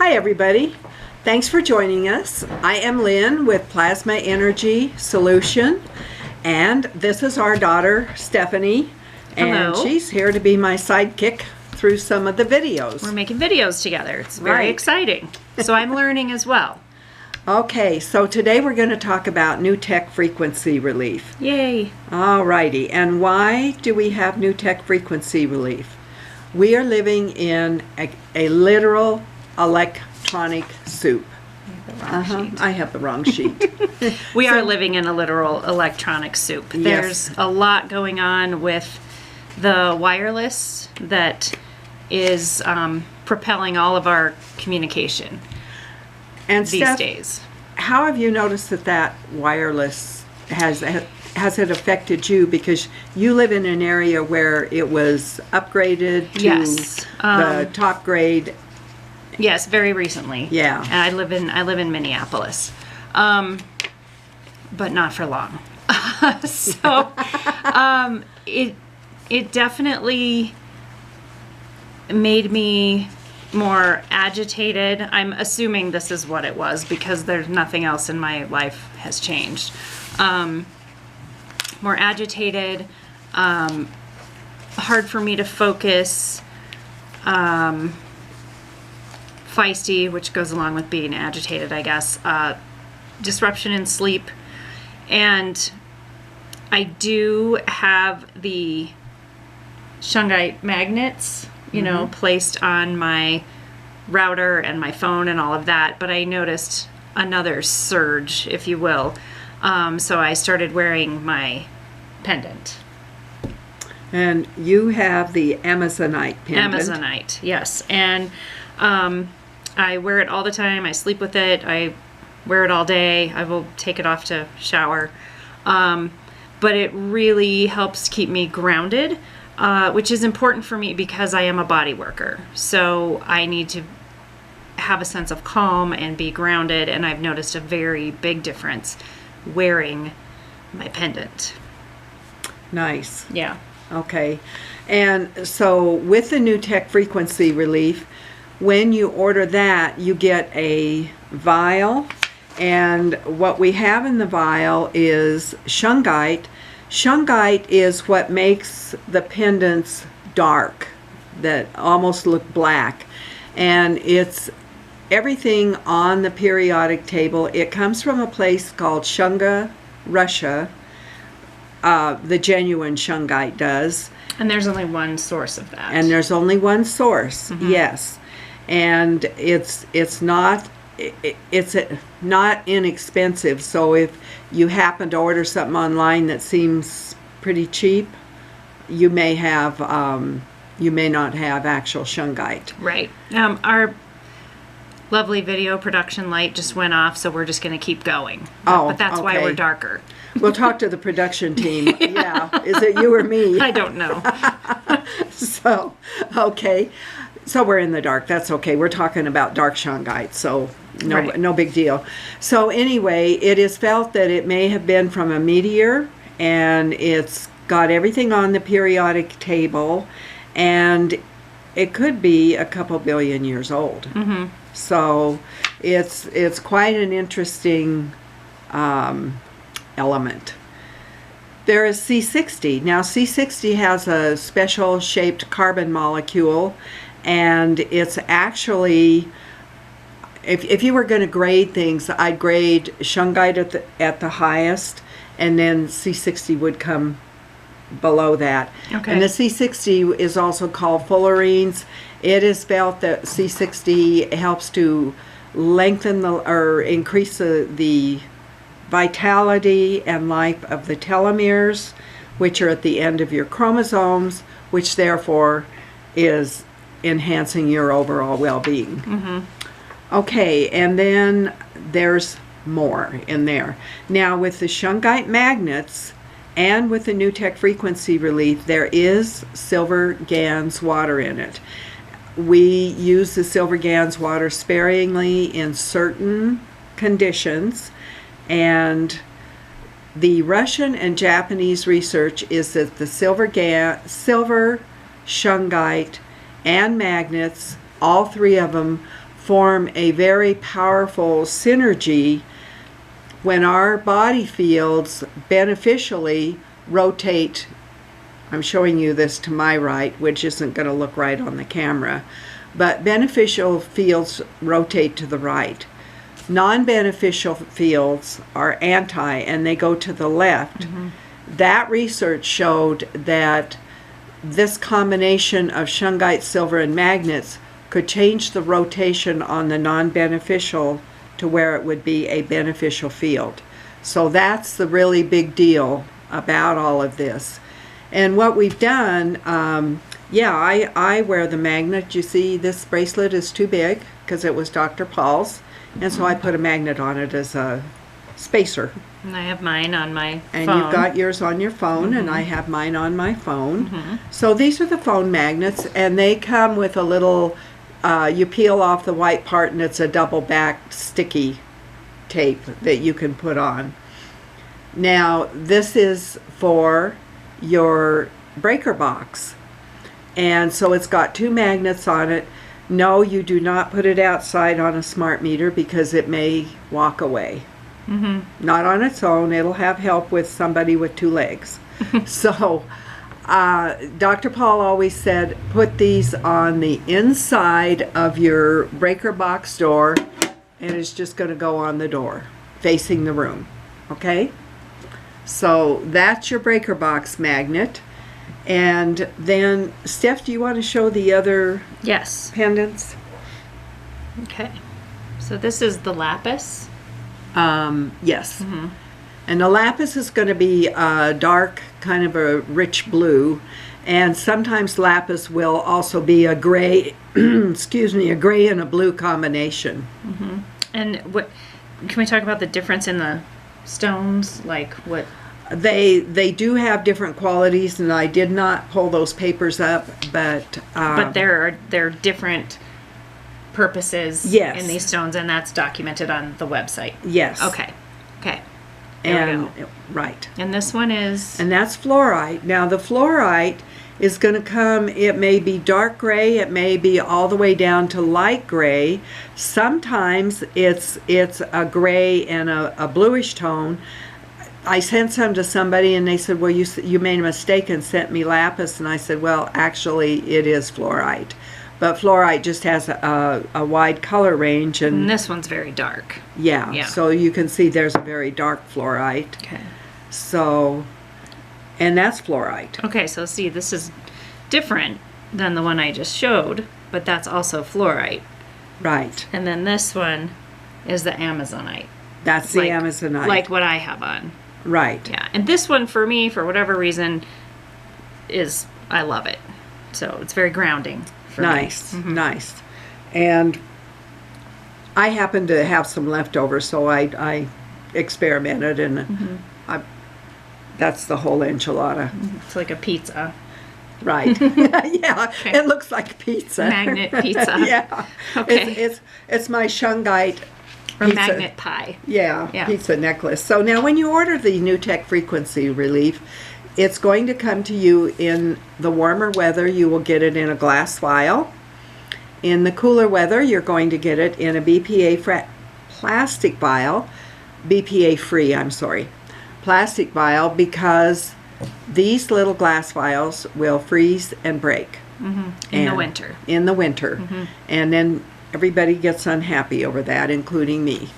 Hi everybody, thanks for joining us. I am Lynn with Plasma Energy Solution, and this is our daughter Stephanie. Hello. And she's here to be my sidekick through some of the videos. We're making videos together. It's very Right. exciting. So I'm learning as well. Okay, so today we're going to talk about new tech frequency relief. Yay. Alrighty, and why do we have new tech frequency relief? We are living in a literal electronic soup. I have the wrong sheet. We are living in a literal electronic soup. Yes. There's a lot going on with the wireless that is propelling all of our communication And these Steph, days. how have you noticed that wireless has it affected you? Because you live in an area where it was upgraded to Yes. the top grade. Yes, very recently. Yeah. And I live in Minneapolis, but not for long. So it definitely made me more agitated. I'm assuming this is what it was because there's nothing else in my life has changed. More agitated, hard for me to focus, feisty, which goes along with being agitated, I guess, disruption in sleep, and I do have the Shungite magnets, you know, placed on my router and my phone and all of that, but I noticed another surge, if you will, so I started wearing my pendant. And you have the Amazonite pendant. Amazonite, yes, and I wear it all the time. I sleep with it. I wear it all day. I will take it off to shower. But it really helps keep me grounded, which is important for me because I am a body worker. So I need to have a sense of calm and be grounded. And I've noticed a very big difference wearing my pendant. Nice. Yeah. Okay. And so with the new tech frequency relief, when you order that, you get a vial, and what we have in the vial is Shungite. Shungite is what makes the pendants dark, that almost look black, and it's everything on the periodic table. It comes from a place called Shunga, Russia. The genuine Shungite does. And there's only one source of that. And there's only one source, yes. And it's not inexpensive. So if you happen to order something online that seems pretty cheap, you may not have actual Shungite. Right. Our lovely video production light just went off, so we're just going to keep going. But that's why okay. we're darker. We'll talk to the production team. Yeah, is it you or me? I don't know. So, okay. So we're in the dark. That's okay. We're talking about dark Shungite, so no big deal. So anyway, it is felt that it may have been from a meteor, and it's got everything on the periodic table, and it could be a couple billion years old. So it's quite an interesting element. There is C60. Now C60 has a special shaped carbon molecule, and it's actually, if you were going to grade things, I'd grade Shungite at the highest, and then C60 would come below that. Okay. And the C60 is also called fullerenes. It is felt that C60 helps to lengthen or increase the vitality and life of the telomeres, which are at the end of your chromosomes, which therefore is enhancing your overall well-being. Okay, and then there's more in there. Now with the Shungite magnets and with the new tech frequency relief, there is silver Gans water in it. We use the silver Gans water sparingly in certain conditions, and the Russian and Japanese research is that the silver Shungite and magnets, all three of them, form a very powerful synergy when our body fields beneficially rotate. I'm showing you this to my right, which isn't going to look right on the camera, but beneficial fields rotate to the right. Non-beneficial fields are anti, and they go to the left. That research showed that this combination of Shungite, silver, and magnets could change the rotation on the non-beneficial to where it would be a beneficial field. So that's the really big deal about all of this. And what we've done, I wear the magnet. You see, this bracelet is too big because it was Dr. Paul's, and so I put a magnet on it as a spacer. And I have mine on my And phone. you've got yours on your phone, and I have mine on my phone. So these are the phone magnets, and they come with a little, you peel off the white part, and it's a double-backed sticky tape that you can put on. Now, this is for your breaker box. And so it's got 2 magnets on it. No, you do not put it outside on a smart meter because it may walk away. Not on its own. It'll have help with somebody with 2 legs. So Dr. Paul always said, put these on the inside of your breaker box door, and it's just going to go on the door facing the room. Okay? So that's your breaker box magnet. And then, Steph, do you want to show the other Yes. pendants? Okay. So this is the lapis. Yes. And the lapis is going to be a dark, kind of a rich blue. And sometimes lapis will also be a gray, excuse me, a gray and a blue combination. And what can we talk about the difference in the stones? Like what? They do have different qualities, and I did not pull those papers up, but There are different purposes Yes. in these stones, and that's documented on the website. yes. Okay. There we And go. right. And this one is And that's fluorite. Now the fluorite is going to come, it may be dark gray, it may be all the way down to light gray. Sometimes it's a gray and a bluish tone. I sent some to somebody and they said, well, you made a mistake and sent me lapis. And I said, well, actually it is fluorite. But fluorite just has a wide color range. and this one's very dark. Yeah, so you can see there's a very dark fluorite. Okay. So, and that's fluorite. Okay, so see, this is different than the one I just showed, but that's also fluorite. Right. And then this one is the Amazonite. That's the Amazonite. Like what I have on. Right. Yeah. And this one for me, for whatever reason, I love it. So it's very grounding for Nice. me. Nice. And I happen to have some leftovers, so I experimented, and that's the whole enchilada. It's like a pizza. Right. Yeah. Okay. It looks like pizza. Magnet pizza. Yeah. Okay. It's my Shungite Or pizza. magnet pie. Yeah, Yeah. pizza necklace. So now when you order the NewTek Frequency Relief, it's going to come to you in the warmer weather. You will get it in a glass vial. In the cooler weather, you're going to get it in a BPA plastic vial. BPA free, I'm sorry. Plastic vial, because these little glass vials will freeze and break. In the winter. In the winter. And then everybody gets unhappy over that, including me.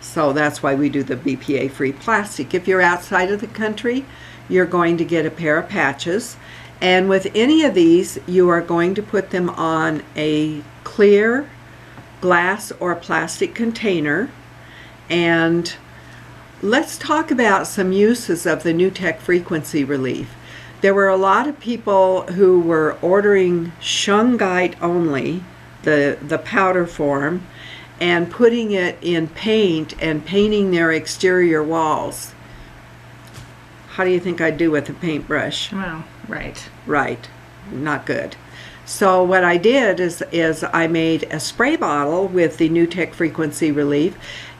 So that's why we do the BPA free plastic. If you're outside of the country, you're going to get a pair of patches. And with any of these, you are going to put them on a clear glass or plastic container. And let's talk about some uses of the NewTek Frequency Relief. There were a lot of people who were ordering Shungite only, the powder form, and putting it in paint and painting their exterior walls. How do you think I'd do with a paintbrush? Well, right. Right, not good. So what I did is I made a spray bottle with the NewTek Frequency Relief,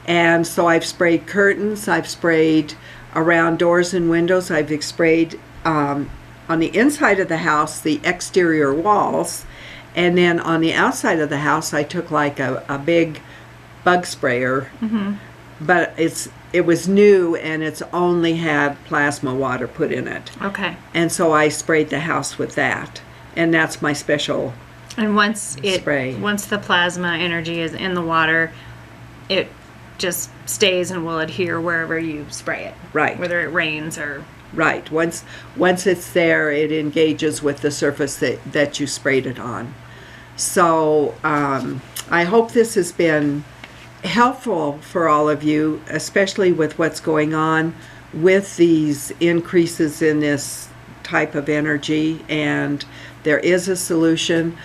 and so I've sprayed curtains, I've sprayed around doors and windows, I've sprayed on the inside of the house, the exterior walls, And then on the outside of the house, I took like a big bug sprayer, but it was new and it's only had plasma water put in it. Okay. And so I sprayed the house with that. And that's my special And once spray. once the plasma energy is in the water, it just stays and will adhere wherever you spray it. Right. Whether it rains or... Right. Once it's there, it engages with the surface that you sprayed it on. So I hope this has been helpful for all of you, especially with what's going on with these increases in this type of energy, and there is a solution.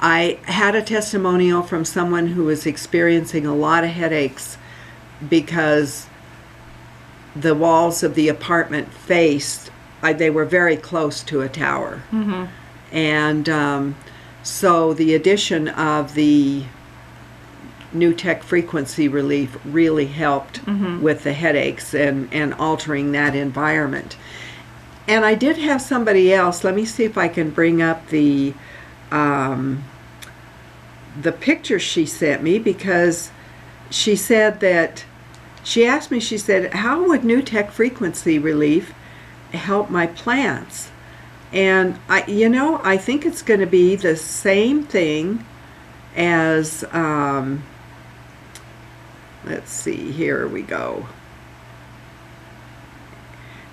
I had a testimonial from someone who was experiencing a lot of headaches because the walls of the apartment they were very close to a tower. And so the addition of the new tech frequency relief really helped with the headaches and altering that environment. And I did have somebody else, let me see if I can bring up the picture she sent me, because she said that, she asked me, she said, how would new tech frequency relief help my plants? And I think it's going to be the same thing as, let's see, here we go.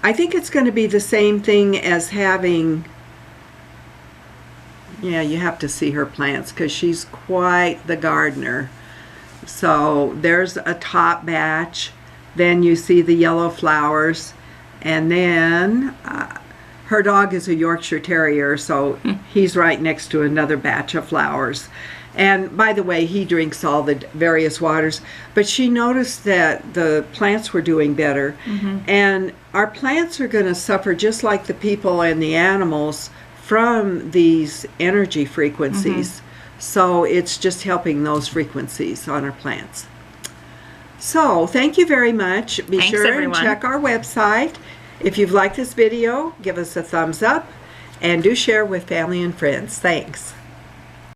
I think it's going to be the same thing as having, yeah, you have to see her plants because she's quite the gardener. So there's a top batch, then you see the yellow flowers, and then her dog is a Yorkshire Terrier, so he's right next to another batch of flowers. And by the way, he drinks all the various waters. But she noticed that the plants were doing better. And our plants are going to suffer just like the people and the animals from these energy frequencies. So it's just helping those frequencies on our plants. So thank you very much. Be Thanks, sure everyone. and check our website. If you've liked this video, give us a thumbs up and do share with family and friends. Thanks.